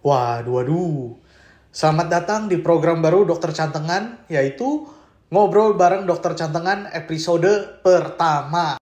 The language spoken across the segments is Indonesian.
Waduh, waduh. Selamat datang di program baru Dokter Cantengan, yaitu Ngobrol bareng Dokter Cantengan episode pertama.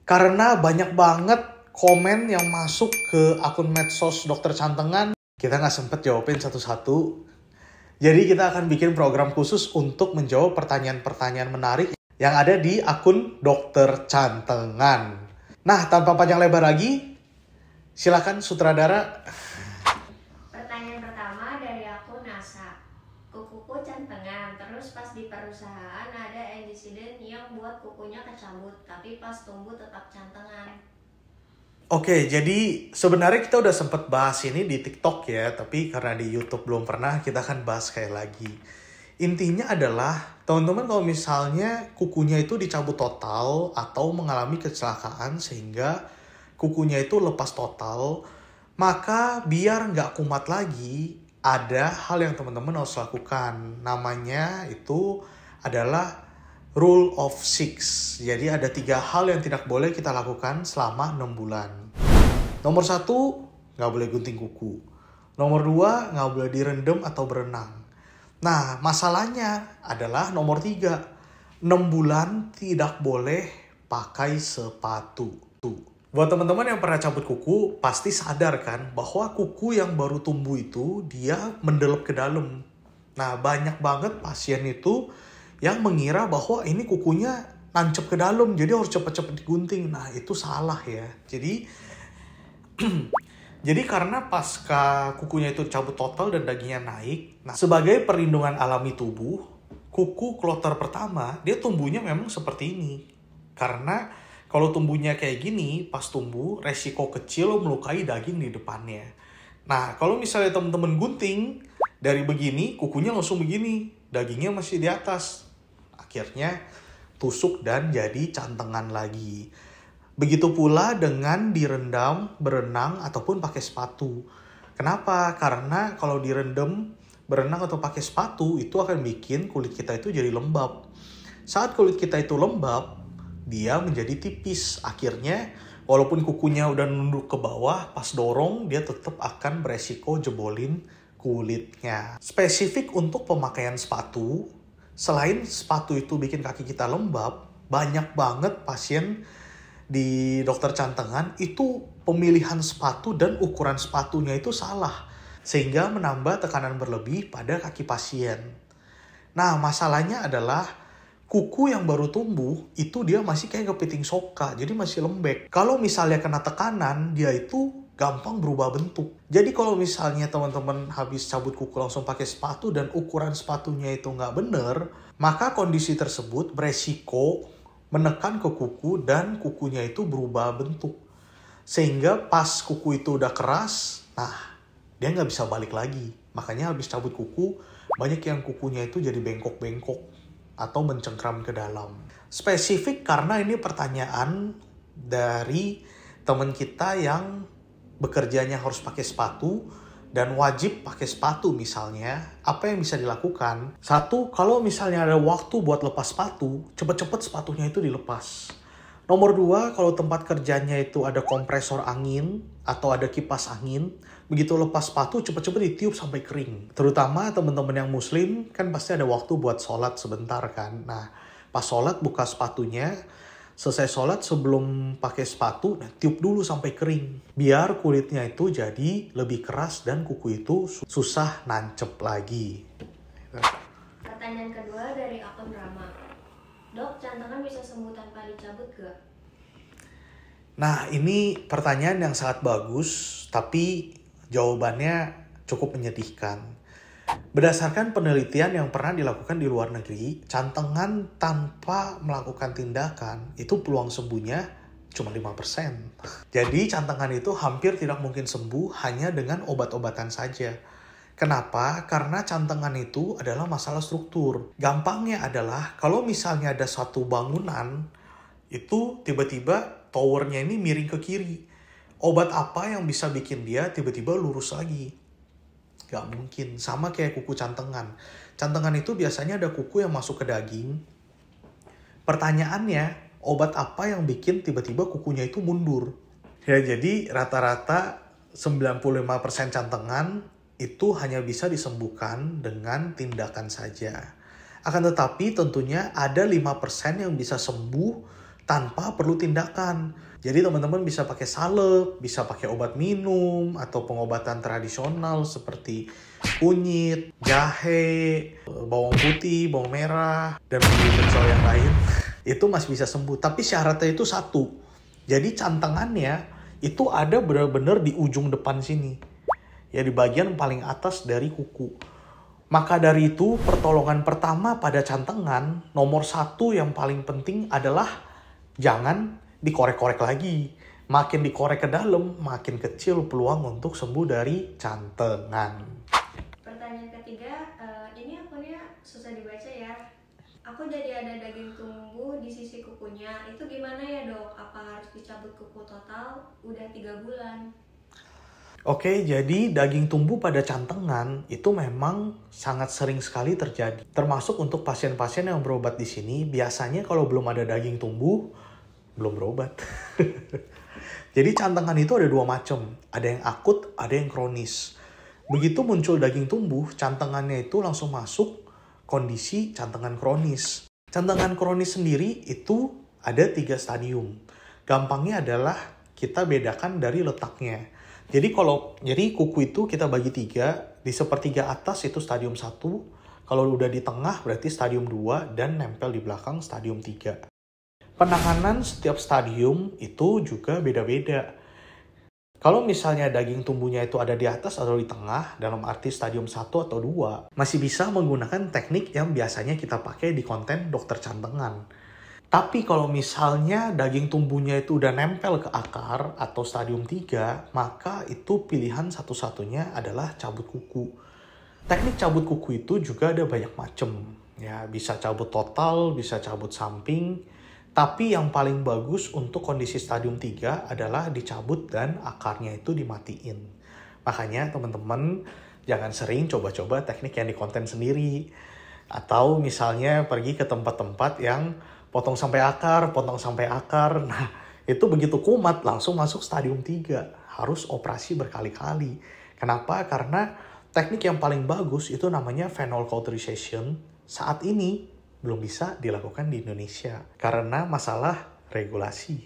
Karena banyak banget komen yang masuk ke akun medsos Dokter Cantengan, kita nggak sempet jawabin satu-satu. Jadi kita akan bikin program khusus untuk menjawab pertanyaan-pertanyaan menarik yang ada di akun Dokter Cantengan. Nah, tanpa panjang lebar lagi, silakan sutradara. Pertanyaan pertama dari akun NASA. Kukuku cantengan, terus pas di perusahaan ada insiden yang buat kukunya kecabut, tapi pas tumbuh tetap cantengan. Oke, jadi sebenarnya kita udah sempet bahas ini di TikTok ya, tapi karena di YouTube belum pernah, kita akan bahas sekali lagi. Intinya adalah, teman-teman kalau misalnya kukunya itu dicabut total atau mengalami kecelakaan sehingga kukunya itu lepas total, maka biar nggak kumat lagi, ada hal yang teman-teman harus lakukan. Namanya itu adalah Rule of 6. Jadi ada 3 hal yang tidak boleh kita lakukan selama 6 bulan. Nomor 1, nggak boleh gunting kuku. Nomor 2, nggak boleh direndam atau berenang. Nah, masalahnya adalah nomor 3, 6 bulan tidak boleh pakai sepatu. Buat teman-teman yang pernah cabut kuku, pasti sadar kan bahwa kuku yang baru tumbuh itu dia mendelep ke dalam. Nah, banyak banget pasien itu yang mengira bahwa ini kukunya nancep ke dalam, jadi harus cepet-cepet digunting. Nah, itu salah ya. Jadi karena pasca kukunya itu cabut total dan dagingnya naik, nah sebagai perlindungan alami tubuh, kuku kloter pertama dia tumbuhnya memang seperti ini. Karena kalau tumbuhnya kayak gini, pas tumbuh resiko kecil melukai daging di depannya. Nah, kalau misalnya teman-teman gunting dari begini, kukunya langsung begini, dagingnya masih di atas. Akhirnya tusuk dan jadi cantengan lagi. Begitu pula dengan direndam, berenang, ataupun pakai sepatu. Kenapa? Karena kalau direndam, berenang, atau pakai sepatu, itu akan bikin kulit kita itu jadi lembab. Saat kulit kita itu lembab, dia menjadi tipis. Akhirnya, walaupun kukunya udah nunduk ke bawah, pas dorong, dia tetap akan beresiko jebolin kulitnya. Spesifik untuk pemakaian sepatu, selain sepatu itu bikin kaki kita lembab, banyak banget pasien di dokter cantengan itu pemilihan sepatu dan ukuran sepatunya itu salah, sehingga menambah tekanan berlebih pada kaki pasien. Nah, masalahnya adalah kuku yang baru tumbuh itu dia masih kayak kepiting soka, jadi masih lembek. Kalau misalnya kena tekanan, dia itu gampang berubah bentuk. Jadi kalau misalnya teman-teman habis cabut kuku langsung pakai sepatu dan ukuran sepatunya itu nggak bener, maka kondisi tersebut beresiko menekan ke kuku dan kukunya itu berubah bentuk. Sehingga pas kuku itu udah keras, nah dia nggak bisa balik lagi. Makanya habis cabut kuku, banyak yang kukunya itu jadi bengkok-bengkok atau mencengkram ke dalam. Spesifik karena ini pertanyaan dari teman kita yang bekerjanya harus pakai sepatu dan wajib pakai sepatu misalnya, apa yang bisa dilakukan? 1, kalau misalnya ada waktu buat lepas sepatu, cepet-cepet sepatunya itu dilepas. Nomor 2, kalau tempat kerjanya itu ada kompresor angin atau ada kipas angin, begitu lepas sepatu cepet-cepet ditiup sampai kering. Terutama teman-teman yang muslim kan pasti ada waktu buat sholat sebentar kan. Nah, pas sholat buka sepatunya, selesai sholat sebelum pakai sepatu, nah, tiup dulu sampai kering. Biar kulitnya itu jadi lebih keras dan kuku itu susah nancep lagi. Pertanyaan kedua dari akun Rama. Dok, cantengan bisa sembuh tanpa dicabut gak? Nah, ini pertanyaan yang sangat bagus, tapi jawabannya cukup menyedihkan. Berdasarkan penelitian yang pernah dilakukan di luar negeri, cantengan tanpa melakukan tindakan itu peluang sembuhnya cuma 5%. Jadi cantengan itu hampir tidak mungkin sembuh hanya dengan obat-obatan saja. Kenapa? Karena cantengan itu adalah masalah struktur. Gampangnya adalah kalau misalnya ada satu bangunan, itu tiba-tiba towernya ini miring ke kiri. Obat apa yang bisa bikin dia tiba-tiba lurus lagi? Gak mungkin. Sama kayak kuku cantengan. Cantengan itu biasanya ada kuku yang masuk ke daging. Pertanyaannya, obat apa yang bikin tiba-tiba kukunya itu mundur? Ya, jadi rata-rata 95% cantengan itu hanya bisa disembuhkan dengan tindakan saja. Akan tetapi tentunya ada 5% yang bisa sembuh tanpa perlu tindakan. Jadi teman-teman bisa pakai salep, bisa pakai obat minum, atau pengobatan tradisional seperti kunyit, jahe, bawang putih, bawang merah, dan pecel yang lain. Itu masih bisa sembuh, tapi syaratnya itu satu. Jadi cantengannya itu ada benar-benar di ujung depan sini. Ya, di bagian paling atas dari kuku. Maka dari itu, pertolongan pertama pada cantengan, nomor 1 yang paling penting adalah jangan dikorek-korek lagi. Makin dikorek ke dalam, makin kecil peluang untuk sembuh dari cantengan. Pertanyaan ketiga, ini akunnya susah dibaca ya. Aku jadi ada daging tumbuh di sisi kukunya. Itu gimana ya dok? Apa harus dicabut kuku total? Udah 3 bulan. Oke, jadi daging tumbuh pada cantengan itu memang sangat sering sekali terjadi. Termasuk untuk pasien-pasien yang berobat di sini, biasanya kalau belum ada daging tumbuh, belum berobat. Jadi cantengan itu ada 2 macam. Ada yang akut, ada yang kronis. Begitu muncul daging tumbuh, cantengannya itu langsung masuk kondisi cantengan kronis. Cantengan kronis sendiri itu ada 3 stadium. Gampangnya adalah kita bedakan dari letaknya. Jadi kuku itu kita bagi 3, di sepertiga atas itu stadium 1, kalau udah di tengah berarti stadium 2, dan nempel di belakang stadium 3. Penanganan setiap stadium itu juga beda-beda. Kalau misalnya daging tumbuhnya itu ada di atas atau di tengah, dalam arti stadium 1 atau 2, masih bisa menggunakan teknik yang biasanya kita pakai di konten dokter cantengan. Tapi kalau misalnya daging tumbuhnya itu udah nempel ke akar atau stadium 3, maka itu pilihan satu-satunya adalah cabut kuku. Teknik cabut kuku itu juga ada banyak macam. Ya, bisa cabut total, bisa cabut samping. Tapi yang paling bagus untuk kondisi stadium 3 adalah dicabut dan akarnya itu dimatiin. Makanya teman-teman jangan sering coba-coba teknik yang di konten sendiri. Atau misalnya pergi ke tempat-tempat yang potong sampai akar. Nah, itu begitu kumat langsung masuk stadium 3. Harus operasi berkali-kali. Kenapa? Karena teknik yang paling bagus itu namanya venous cauterization. Saat ini belum bisa dilakukan di Indonesia karena masalah regulasi.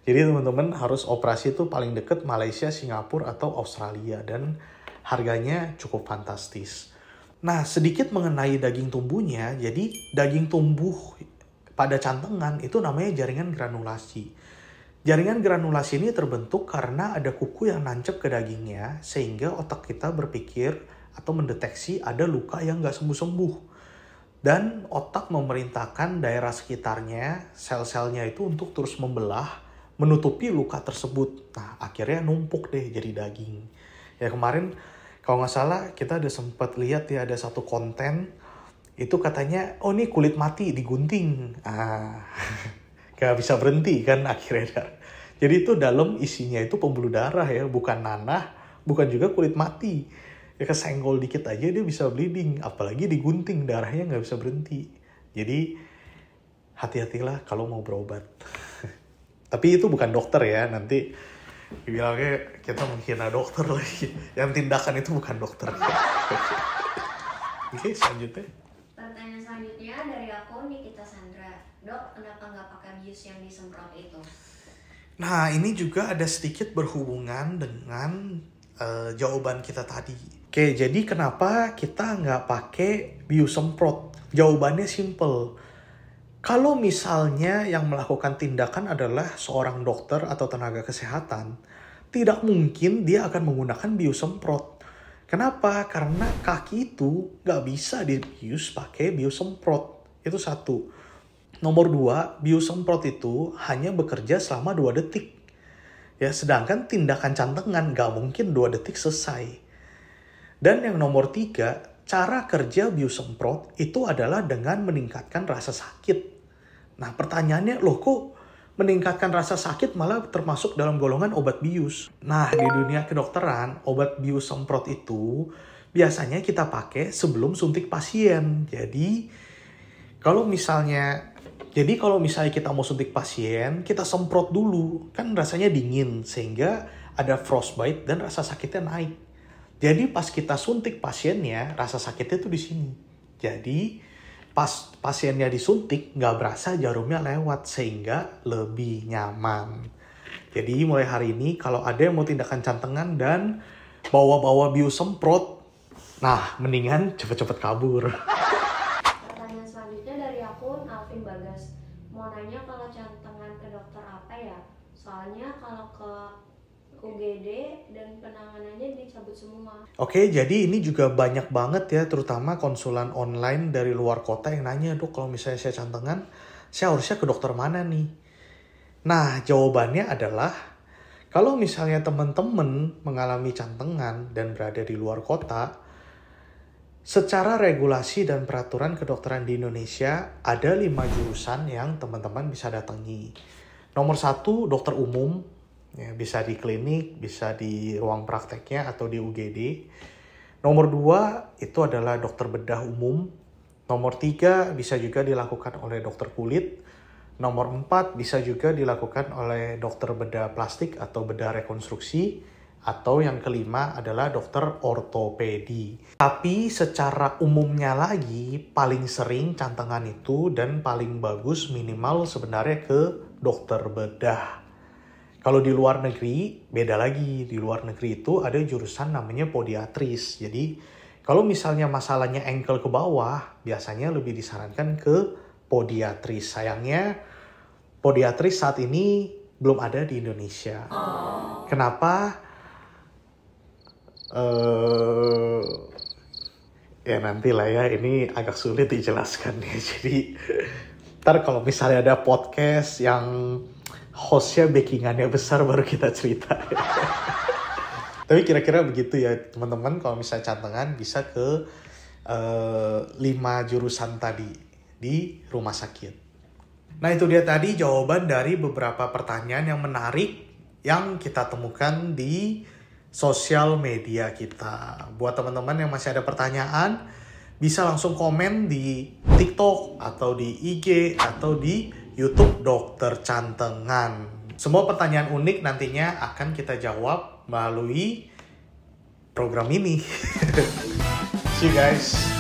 Jadi teman-teman harus operasi itu paling dekat Malaysia, Singapura, atau Australia, dan harganya cukup fantastis. Nah, sedikit mengenai daging tumbuhnya. Jadi daging tumbuh pada cantengan itu namanya jaringan granulasi. Jaringan granulasi ini terbentuk karena ada kuku yang nancep ke dagingnya sehingga otak kita berpikir atau mendeteksi ada luka yang nggak sembuh-sembuh. Dan otak memerintahkan daerah sekitarnya, sel-selnya itu untuk terus membelah, menutupi luka tersebut. Nah, akhirnya numpuk deh jadi daging. Ya kemarin, kalau nggak salah, kita ada sempat lihat ya ada satu konten, itu katanya, oh ini kulit mati digunting. Gak bisa berhenti kan akhirnya. Jadi itu dalam isinya itu pembuluh darah ya, bukan nanah, bukan juga kulit mati. Ya kesenggol dikit aja dia bisa bleeding, apalagi digunting darahnya nggak bisa berhenti. Jadi hati-hatilah kalau mau berobat. Tapi itu bukan dokter ya, nanti dibilangnya kita menghina dokter lagi. Yang tindakan itu bukan dokter. Oke, selanjutnya. Pertanyaan selanjutnya dari aku Nikita Sandra. Dok, kenapa nggak pakai bius yang disemprot itu? Nah, ini juga ada sedikit berhubungan dengan jawaban kita tadi. Oke, jadi kenapa kita nggak pakai bius semprot? Jawabannya simple. Kalau misalnya yang melakukan tindakan adalah seorang dokter atau tenaga kesehatan, tidak mungkin dia akan menggunakan bius semprot. Kenapa? Karena kaki itu nggak bisa dibius pakai bius semprot. Itu satu. Nomor 2, bius semprot itu hanya bekerja selama 2 detik. Ya, sedangkan tindakan cantengan nggak mungkin 2 detik selesai. Dan yang nomor 3, cara kerja bius semprot itu adalah dengan meningkatkan rasa sakit. Nah pertanyaannya, loh kok meningkatkan rasa sakit malah termasuk dalam golongan obat bius? Nah di dunia kedokteran, obat bius semprot itu biasanya kita pakai sebelum suntik pasien. Jadi kalau misalnya kita mau suntik pasien, kita semprot dulu, kan rasanya dingin sehingga ada frostbite dan rasa sakitnya naik. Jadi pas kita suntik pasiennya, rasa sakitnya tuh di sini. Jadi pas pasiennya disuntik nggak berasa jarumnya lewat sehingga lebih nyaman. Jadi mulai hari ini kalau ada yang mau tindakan cantengan dan bawa-bawa bius semprot, nah mendingan cepet-cepet kabur. Pertanyaan selanjutnya dari akun Alvin Bagas. Mau nanya kalau cantengan ke dokter apa ya? Soalnya kalau ke UGD dan penanganannya dicabut semua. Oke, jadi ini juga banyak banget ya, terutama konsulan online dari luar kota yang nanya, "Dok, kalau misalnya saya cantengan, saya harusnya ke dokter mana nih?" Nah, jawabannya adalah, kalau misalnya teman-teman mengalami cantengan dan berada di luar kota, secara regulasi dan peraturan kedokteran di Indonesia, ada 5 jurusan yang teman-teman bisa datangi. Nomor 1, dokter umum. Ya, bisa di klinik, bisa di ruang prakteknya atau di UGD. Nomor 2 itu adalah dokter bedah umum. Nomor 3 bisa juga dilakukan oleh dokter kulit. Nomor 4 bisa juga dilakukan oleh dokter bedah plastik atau bedah rekonstruksi. Atau yang kelima adalah dokter ortopedi. Tapi secara umumnya lagi, paling sering cantengan itu dan paling bagus minimal sebenarnya ke dokter bedah. Kalau di luar negeri, beda lagi. Di luar negeri itu ada jurusan namanya podiatris. Jadi, kalau misalnya masalahnya ankle ke bawah, biasanya lebih disarankan ke podiatris. Sayangnya, podiatris saat ini belum ada di Indonesia. Kenapa? Ya nantilah ya, ini agak sulit dijelaskan ya. Jadi, ntar kalau misalnya ada podcast yang hostnya backingannya besar baru kita cerita. Tapi kira-kira begitu ya teman-teman, kalau misalnya cantengan bisa ke 5 jurusan tadi di rumah sakit. Nah itu dia tadi jawaban dari beberapa pertanyaan yang menarik yang kita temukan di sosial media kita. Buat teman-teman yang masih ada pertanyaan, bisa langsung komen di TikTok atau di IG atau di YouTube Dokter Cantengan. Semua pertanyaan unik nantinya akan kita jawab melalui program ini. See you guys.